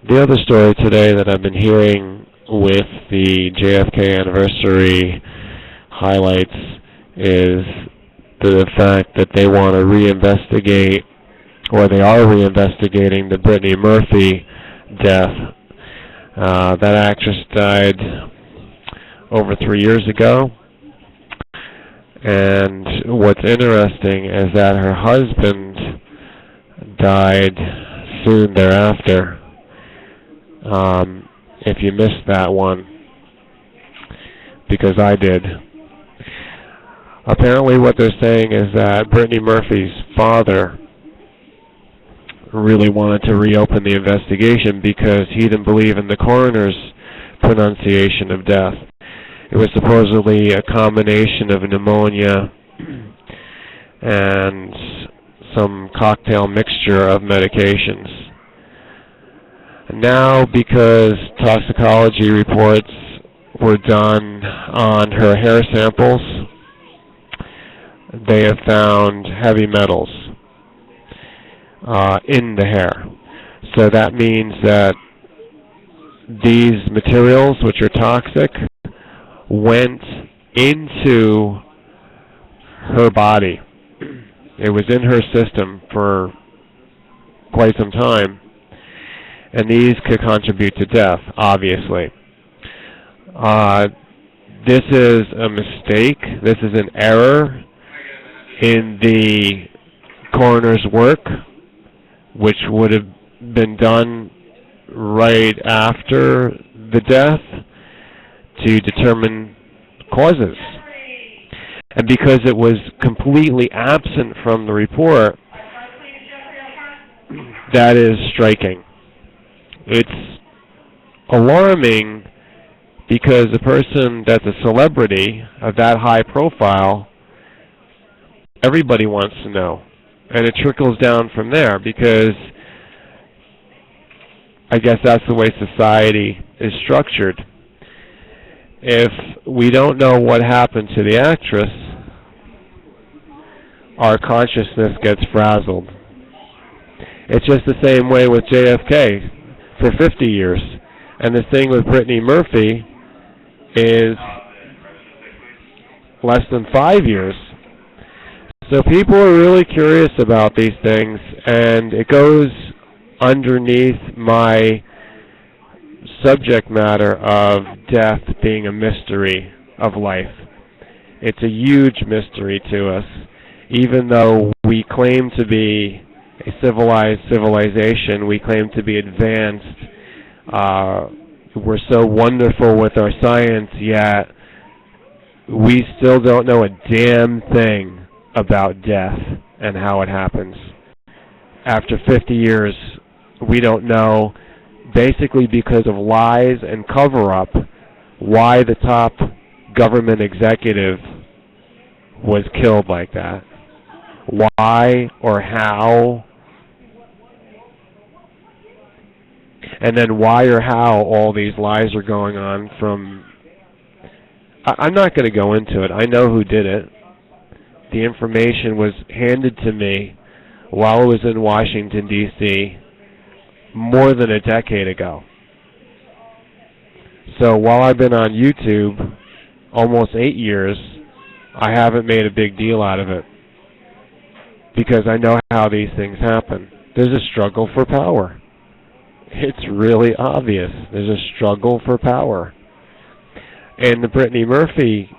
The other story today that I've been hearing with the JFK anniversary highlights is the fact that they want to reinvestigate, or they are reinvestigating, the Brittany Murphy death. That actress died over 3 years ago, and what's interesting is that her husband died soon thereafter. If you missed that one, because I did. Apparently what they're saying is that Brittany Murphy's father really wanted to reopen the investigation because he didn't believe in the coroner's pronunciation of death. It was supposedly a combination of pneumonia and some cocktail mixture of medications. Now, because toxicology reports were done on her hair samples, they have found heavy metals in the hair. So that means that these materials, which are toxic, went into her body. It was in her system for quite some time, and these could contribute to death, obviously. This is a mistake. This is an error in the coroner's work, which would have been done right after the death to determine causes. And because it was completely absent from the report, that is striking. It's alarming because a person that's a celebrity of that high profile, everybody wants to know. And it trickles down from there because I guess that's the way society is structured. If we don't know what happened to the actress, our consciousness gets frazzled. It's just the same way with JFK for 50 years. And the thing with Brittany Murphy is less than 5 years. So people are really curious about these things, and it goes underneath my subject matter of death being a mystery of life. It's a huge mystery to us. Even though we claim to be a civilized civilization, we claim to be advanced, we're so wonderful with our science, yet we still don't know a damn thing about death and how it happens. After 50 years, we don't know, basically because of lies and cover-up, why the top government executive was killed like that. Why or how, and then why or how all these lies are going on from... I'm not going to go into it. I know who did it. The information was handed to me while I was in Washington, D.C., more than a decade ago. So while I've been on YouTube almost 8 years, I haven't made a big deal out of it because I know how these things happen. There's a struggle for power. It's really obvious. There's a struggle for power. In the Brittany Murphy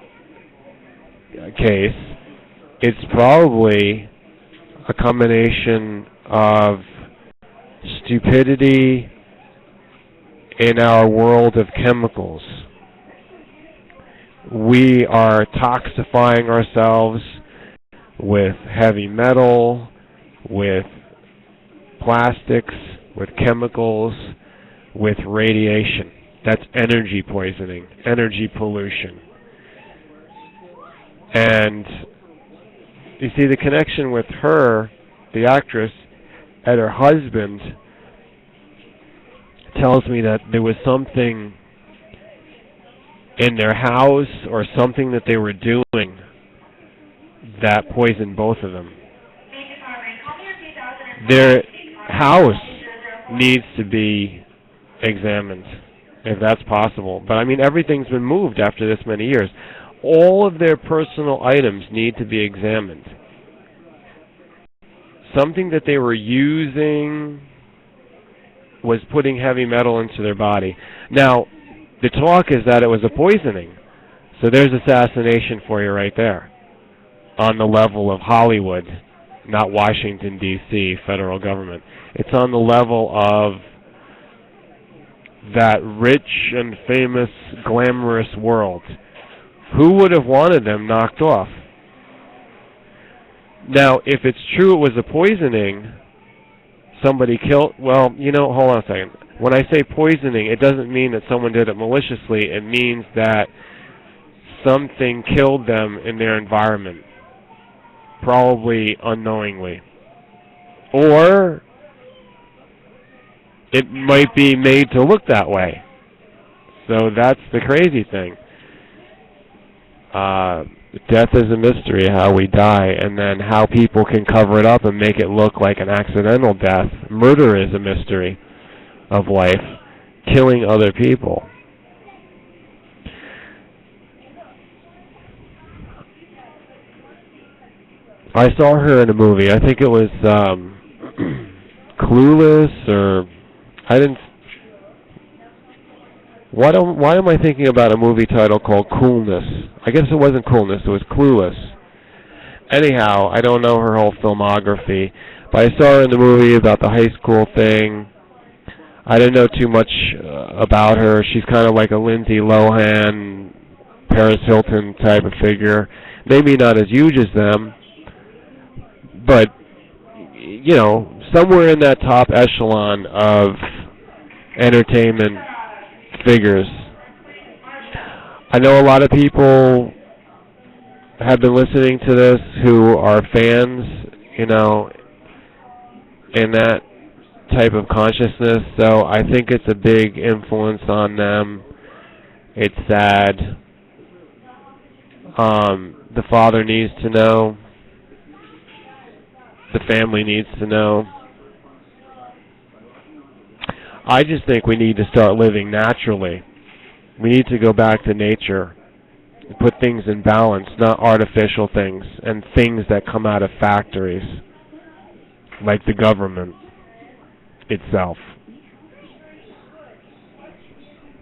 case, it's probably a combination of stupidity in our world of chemicals. We are toxifying ourselves with heavy metal, with plastics, with chemicals, with radiation. That's energy poisoning, energy pollution. And you see the connection with her, the actress, and her husband tells me that there was something in their house or something that they were doing that poisoned both of them. Their house needs to be examined, if that's possible. But I mean, everything's been moved after this many years. All of their personal items need to be examined. Something that they were using was putting heavy metal into their body. Now, the talk is that it was a poisoning. So there's assassination for you right there, on the level of Hollywood, not Washington, D.C., federal government. It's on the level of that rich and famous, glamorous world. Who would have wanted them knocked off? Now, if it's true it was a poisoning, somebody killed, well, hold on a second. When I say poisoning, it doesn't mean that someone did it maliciously. It means that something killed them in their environment, probably unknowingly. Or it might be made to look that way. So that's the crazy thing. Death is a mystery, how we die, and then how people can cover it up and make it look like an accidental death. Murder is a mystery of life, killing other people. I saw her in a movie. I think it was Clueless, or I didn't. Why am I thinking about a movie title called Coolness? I guess it wasn't Coolness, it was Clueless. Anyhow, I don't know her whole filmography, but I saw her in the movie about the high school thing. I didn't know too much about her. She's kind of like a Lindsay Lohan, Paris Hilton type of figure. Maybe not as huge as them, but, somewhere in that top echelon of entertainment figures. I know a lot of people have been listening to this who are fans, in that type of consciousness, so I think it's a big influence on them. It's sad. The father needs to know. The family needs to know. I just think we need to start living naturally. We need to go back to nature and put things in balance, not artificial things and things that come out of factories, like the government itself.